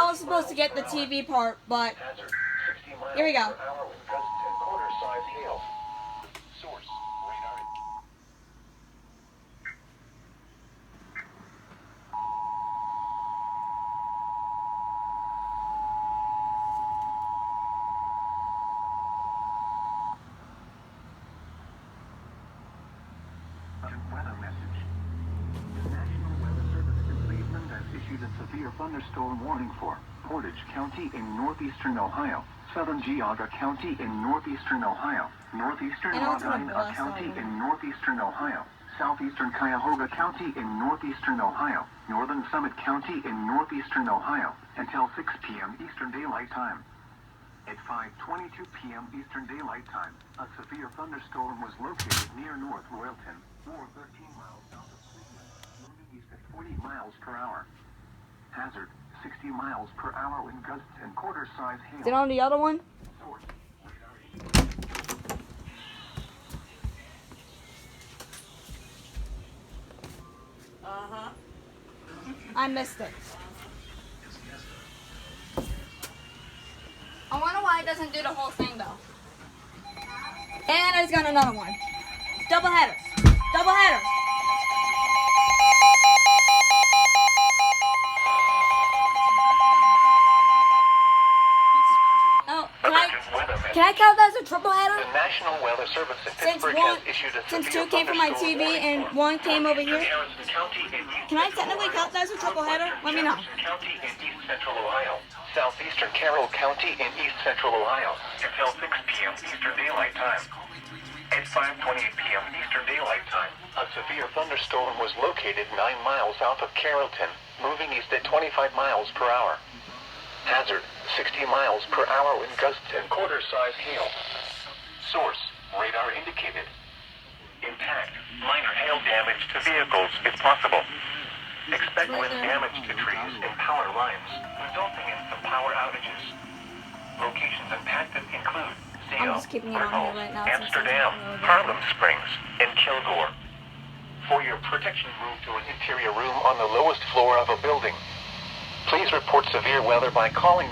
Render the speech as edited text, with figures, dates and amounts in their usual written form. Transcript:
I was supposed to get the TV part, but here we go. Weather message. The National Weather Service in Cleveland has issued a severe thunderstorm warning for Portage County in northeastern Ohio, southern Geauga County in northeastern Ohio, northeastern Wabauga County in northeastern Ohio, southeastern Cuyahoga County in northeastern Ohio, northern Summit County in northeastern Ohio, until 6 p.m. Eastern Daylight Time. At 5:22 p.m. Eastern Daylight Time, a severe thunderstorm was located near North Royalton, or 13 miles south of Cleveland, moving east at 40 miles per hour. Hazard, 60 miles per hour wind gusts and quarter-size hail. Is it on the other one? Source, Uh-huh. I missed it. I wonder why it doesn't do the whole thing though. And it's got another one. Double header. Double header. Oh, can I count that as a triple header? The National Weather Service in Pittsburgh has issued a Since severe two came from my thunderstorm TV warning and for one came over here. Harrison County in Can I technically count that as a triple header? Let me know. County in east central Ohio, southeastern Carroll County in east central Ohio, until 6 p.m. Eastern Daylight Time. At 5:28 p.m. Eastern Daylight Time, a severe thunderstorm was located 9 miles south of Carrollton, moving east at 25 miles per hour. Hazard, 60 miles per hour wind gusts and quarter-size hail. Source, radar indicated. Impact, minor hail damage to vehicles if possible. Expect wind damage to trees and power lines, resulting in some power outages. Locations impacted include I'm just keeping it on here right now. Amsterdam, Harlem Springs, and Kilgore. For your protection, move to an interior room on the lowest floor of a building. Please report severe weather by calling